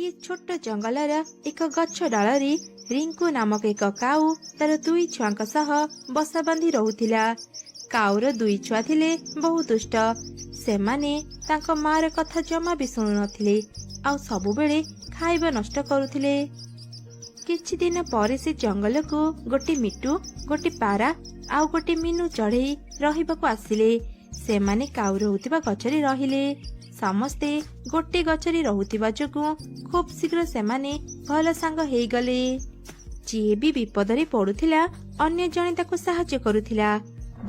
ଗୋଟିଏ ଛୋଟ ଜଙ୍ଗଲର ଏକ ଗଛ ଡାଳରେ ରିଙ୍କୁ ନାମକ ଏକ କାଉ ତାର ଦୁଇ ଛୁଆଙ୍କ ସହ ବସା ବାନ୍ଧି ରହୁଥିଲା। କାଉର ଦୁଇ ଛୁଆ ଥିଲେ ବହୁ ଦୁଷ୍ଟ। ସେମାନେ ତାଙ୍କ ମାର କଥା ଜମା ବି ଶୁଣୁ ନଥିଲେ ଆଉ ସବୁବେଳେ ଖାଇବା ନଷ୍ଟ କରୁଥିଲେ। କିଛି ଦିନ ପରେ ସେ ଜଙ୍ଗଲକୁ ଗୋଟେ ମିଟୁ, ଗୋଟେ ପାରା ଆଉ ଗୋଟେ ମିନୁ ଚଢେଇ ରହିବାକୁ ଆସିଲେ। ସେମାନେ କାଉ ରହୁଥିବା ଗଛରେ ରହିଲେ। ସମସ୍ତେ ଗୋଟେ ଗଛରେ ରହୁଥିବା ଯୋଗୁଁ ଖୁବ୍ ଶୀଘ୍ର ସେମାନେ ଭଲ ସାଙ୍ଗ ହେଇଗଲେ। ଯିଏ ବି ବିପଦରେ ପଡୁଥିଲା ଅନ୍ୟ ଜଣେ ତାକୁ ସାହାଯ୍ୟ କରୁଥିଲା।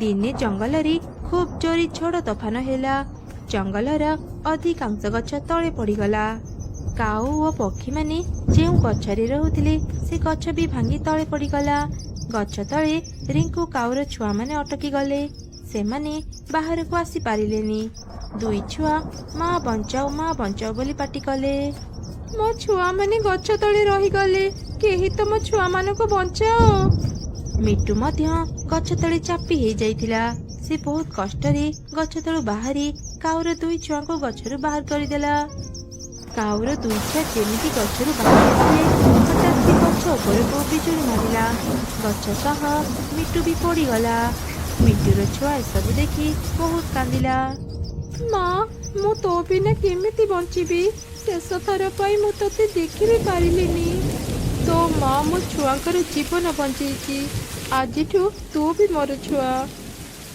ଦିନେ ଜଙ୍ଗଲରେ ଖୁବ୍ ଜୋରେ ଝଡ଼ ତୋଫାନ ହେଲା। ଜଙ୍ଗଲର ଅଧିକାଂଶ ଗଛ ତଳେ ପଡିଗଲା। କାଉ ଓ ପକ୍ଷୀମାନେ ଯେଉଁ ଗଛରେ ରହୁଥିଲେ ସେ ଗଛ ବି ଭାଙ୍ଗି ତଳେ ପଡିଗଲା। ଗଛ ତଳେ ରିଙ୍କୁ କାଉର ଛୁଆମାନେ ଅଟକି ଗଲେ। ସେମାନେ ବାହାରକୁ ଆସି ପାରିଲେନି। ଦୁଇ ଛୁଆ ମା ବଞ୍ଚାଅ ବୋଲି ପାଟି କଲେ। ମୋ ଛୁଆମାନେ ଗଛ ତଳେ ରହିଗଲେ, କେହି ତ ମୋ ଛୁଆମାନଙ୍କୁ ବଞ୍ଚାଅ। ମିଟୁ ମଧ୍ୟ ଗଛ ତଳେ ଚାପି ହେଇଯାଇଥିଲା। ସେ ବହୁତ କଷ୍ଟରେ ଗଛ ତଳୁ ବାହାରି କାଉର ଦୁଇ ଛୁଆଙ୍କୁ ଗଛରୁ ବାହାର କରିଦେଲା। କାଉର ଦୁଇ ଛୁଆ ଯେମିତି ଗଛରୁ ବାହାରି ଆସିଲେ ହଠାତ୍ ସେ ଗଛ ଉପରକୁ ବିଜୁଳି ମାରିଲା। ଗଛ ସହ ମିଟୁ ବି ପୋଡ଼ିଗଲା। ମିଟୁର ଛୁଆ ଏସବୁ ଦେଖି ବହୁତ କାନ୍ଦିଲା। ମା, ମୁଁ ତୋ ବିନା କେମିତି ବଞ୍ଚିବି? ଶେଷ ଥର ପାଇଁ ମୁଁ ତୋତେ ଦେଖି ବି ପାରିଲିନି। ତୋ ମା ମୋ ଛୁଆଙ୍କର ଜୀବନ ବଞ୍ଚେଇଛି। ଆଜିଠୁ ତୁ ବି ମୋର ଛୁଆ।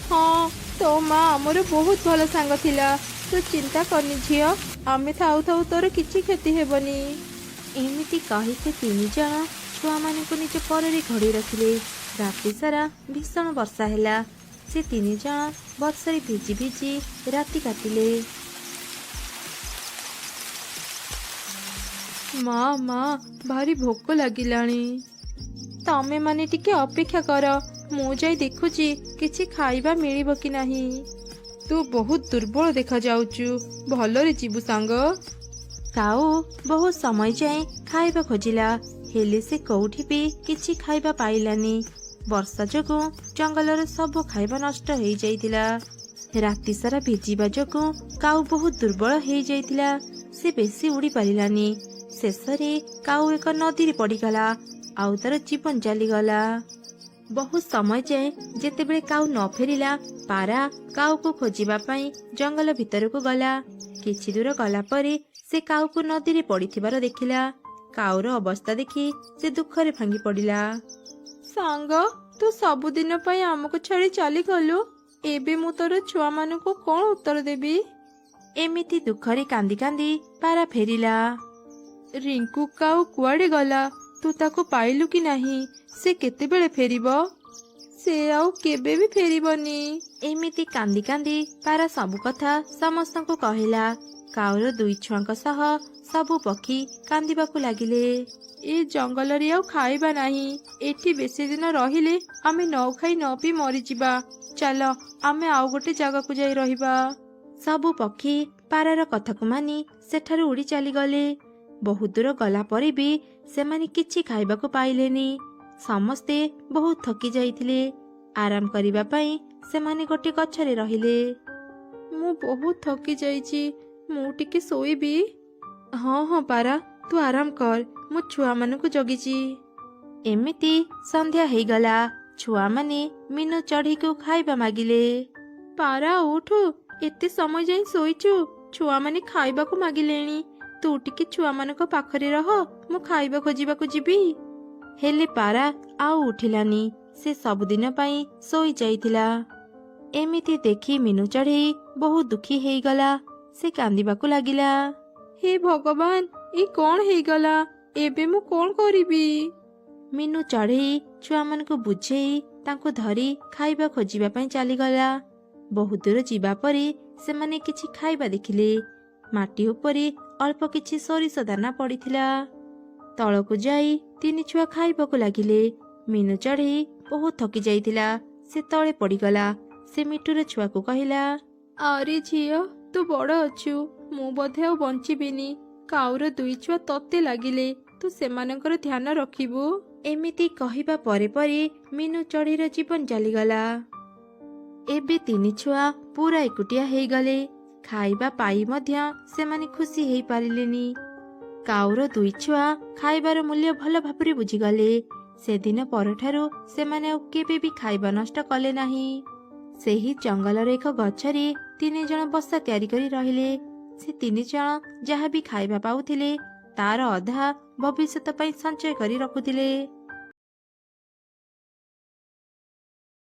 ହଁ, ତୋ ମା ଆମର ବହୁତ ଭଲ ସାଙ୍ଗ ଥିଲା। ତୁ ଚିନ୍ତା କରନି ଝିଅ, ଆମେ ଥାଉ ଥାଉ ତୋର କିଛି କ୍ଷତି ହେବନି। ଏମିତି କହି ସେ ତିନି ଜଣ ଛୁଆମାନଙ୍କୁ ନିଜ କୋଳରେ ଘୋଡ଼େଇ ରଖିଲେ। ରାତି ସାରା ଭୀଷଣ ବର୍ଷା ହେଲା। ସେ ତିନି ଜଣ ବର୍ଷାରେ ଭିଜି ଭିଜି ରାତି କାଟିଲେ। ମା, ଭାରି ଭୋକ ଲାଗିଲାଣି। ତମେ ମାନେ ଟିକେ ଅପେକ୍ଷା କର, ମୁଁ ଯାଇ ଦେଖୁଛି କିଛି ଖାଇବା ମିଳିବ କି ନାହିଁ। ତୁ ବହୁତ ଦୁର୍ବଳ ଦେଖାଯାଉଛୁ, ଭଲରେ ଯିବୁ ସାଙ୍ଗ। କାଉ ବହୁତ ସମୟ ଯାଏଁ ଖାଇବା ଖୋଜିଲା, ହେଲେ ସେ କୋଉଠି ବି କିଛି ଖାଇବା ପାଇଲାନି। ବର୍ଷା ଯୋଗୁଁ ଜଙ୍ଗଲର ସବୁ ଖାଇବା ନଷ୍ଟ ହେଇଯାଇଥିଲା। ରାତି ସାରା ଭିଜିବା ଯୋଗୁଁ କାଉ ବହୁତ ଦୁର୍ବଳ ହେଇଯାଇଥିଲା। ସେ ବେଶୀ ଉଡ଼ି ପାରିଲାନି। ଶେଷରେ କାଉ ଏକ ନଦୀରେ ପଡ଼ିଗଲା ଆଉ ତାର ଜୀବନ ଚାଲିଗଲା। ବହୁତ ସମୟ ଯାଏଁ ଯେତେବେଳେ କାଉ ନ ଫେରିଲା, ପାରା କାଉକୁ ଖୋଜିବା ପାଇଁ ଜଙ୍ଗଲ ଭିତରକୁ ଗଲା। କିଛି ଦୂର ଗଲା ପରେ ସେ କାଉକୁ ନଦୀରେ ପଡ଼ିଥିବାର ଦେଖିଲା। କାଉର ଅବସ୍ଥା ଦେଖି ସେ ଦୁଃଖରେ ଭାଙ୍ଗି ପଡ଼ିଲା। ସାଙ୍ଗ, ତୁ ସବୁଦିନ ପାଇଁ ଆମକୁ ଛାଡ଼ି ଚାଲିଗଲୁ। ଏବେ ମୁଁ ତୋର ଛୁଆମାନଙ୍କୁ କଣ ଉତ୍ତର ଦେବି? ଏମିତି ଦୁଃଖରେ କାନ୍ଦି କାନ୍ଦି ପାରା ଫେରିଲା। ରିଙ୍କୁ କାଉ କୁଆଡ଼େ ଗଲା? ତୁ ତାକୁ ପାଇଲୁ କି ନାହିଁ? ସେ କେତେବେଳେ ଫେରିବ? ସେ ଆଉ କେବେ ବି ଫେରିବନି। ଏମିତି କାନ୍ଦି କାନ୍ଦି ପାରା ସବୁ କଥା ସମସ୍ତଙ୍କୁ କହିଲା। କାଉର ଦୁଇ ଛୁଆଙ୍କ ସହ ସବୁ ପକ୍ଷୀ କାନ୍ଦିବାକୁ ଲାଗିଲେ। ଏ ଜଙ୍ଗଲରେ ଆଉ ଖାଇବା ନାହିଁ। ଏଠି ବେଶୀ ଦିନ ରହିଲେ ଆମେ ନ ଖାଇ ନ ପିଇ ମରିଯିବା। ଚାଲ ଆମେ ଆଉ ଗୋଟେ ଜାଗାକୁ ଯାଇ ରହିବା। ସବୁ ପକ୍ଷୀ ପାରାର କଥାକୁ ମାନି ସେଠାରୁ ଉଡ଼ି ଚାଲିଗଲେ। ବହୁତ ଦୂର ଗଲା ପରେ ବି ସେମାନେ କିଛି ଖାଇବାକୁ ପାଇଲେନି। ସମସ୍ତେ ବହୁତ ଥକି ଯାଇଥିଲେ। ଆରାମ କରିବା ପାଇଁ ସେମାନେ ଗୋଟେ ଗଛରେ ରହିଲେ। ମୁଁ ବହୁତ ଥକି ଯାଇଛି, ମୁଁ ଟିକେ ଶୋଇବି। ହଁ ପାରା, ତୁ ଆରାମ କର, ମୁଁ ଛୁଆମାନଙ୍କୁ ଜଗିଛି। ଏମିତି ସନ୍ଧ୍ୟା ହେଇଗଲା। ଛୁଆମାନେ ମିନୁ ଚଢ଼େଇକୁ ଖାଇବା ମାଗିଲେ। ପାରା ଉଠୁ, ଏତେ ସମୟ ଯାଇ ଶୋଇଛୁ, ଛୁଆମାନେ ଖାଇବାକୁ ମାଗିଲେଣି। ତୁ ଟିକେ ଛୁଆମାନଙ୍କ ପାଖରେ ରହ, ମୁଁ ଖାଇବା ଖୋଜିବାକୁ ଯିବି। ହେଲେ ପାରା ଆଉ ଉଠିଲାନି। ସେ ସବୁଦିନ ପାଇଁ ଶୋଇ ଯାଇଥିଲା। ଏମିତି ଦେଖି ମିନୁ ଚଢ଼େଇ ବହୁତ ଦୁଃଖୀ ହେଇଗଲା। ସେ କାନ୍ଦିବାକୁ ଲାଗିଲା। ହେ ଭଗବାନ, ଏ କଣ ହେଇଗଲା? ଏବେ ମୁଁ କଣ କରିବି? ମିନୁ ଚଢ଼େଇ ଛୁଆମାନଙ୍କୁ ବୁଝେଇ ତାଙ୍କୁ ଧରି ଖାଇବା ଖୋଜିବା ପାଇଁ ଚାଲିଗଲା। ବହୁତ ଦୂର ଯିବା ପରେ ସେମାନେ କିଛି ଖାଇବା ଦେଖିଲେ। ମାଟି ଉପରେ ଅଳ୍ପ କିଛି ସୋରିଷ ଦାନା ପଡ଼ିଥିଲା। ତଳକୁ ଯାଇ ତିନି ଛୁଆ ଖାଇବାକୁ ଲାଗିଲେ। ମିନୁ ଚଢ଼େଇ ବହୁତ ଥକି ଯାଇଥିଲା। ସେ ତଳେ ପଡ଼ିଗଲା। ସେ ମିଟୁର ଛୁଆକୁ କହିଲା, ଆରେ ଝିଅ, ତୁ ବଡ଼ ଅଛୁ, ମୁଁ ବୋଧେ ଆଉ ବଞ୍ଚିବିନି। କାଉର ଦୁଇ ଛୁଆ ତତେ ଲାଗିଲେ, ତୁ ସେମାନଙ୍କର ଧ୍ୟାନ ରଖିବୁ। ଏମିତି କହିବା ପରେ ପରେ ମିନୁ ଚଢ଼େଇର ଜୀବନ ଚାଲିଗଲା। ଏବେ ତିନି ଛୁଆ ପୁରା ଏକୁଟିଆ ହେଇଗଲେ। ଖାଇବା ପାଇ ମଧ୍ୟ ସେମାନେ ଖୁସି ହେଇପାରିଲେନି। କାଉର ଦୁଇ ଛୁଆ ଖାଇବାର ମୂଲ୍ୟ ଭଲ ଭାବରେ ବୁଝିଗଲେ। ସେଦିନ ପରଠାରୁ ସେମାନେ ଆଉ କେବେ ବି ଖାଇବା ନଷ୍ଟ କଲେ ନାହିଁ। ସେହି ଜଙ୍ଗଲର ଏକ ଗଛରେ 3 ଜଣ ବସା ତିଆରି କରି ରହିଲେ। ସେ 3 ଜଣ ଯାହା ବି ଖାଇବା ପାଉଥିଲେ ତାର ଅଧା ଭବିଷ୍ୟତ ପାଇଁ ସଞ୍ଚୟ କରି ରଖୁଥିଲେ।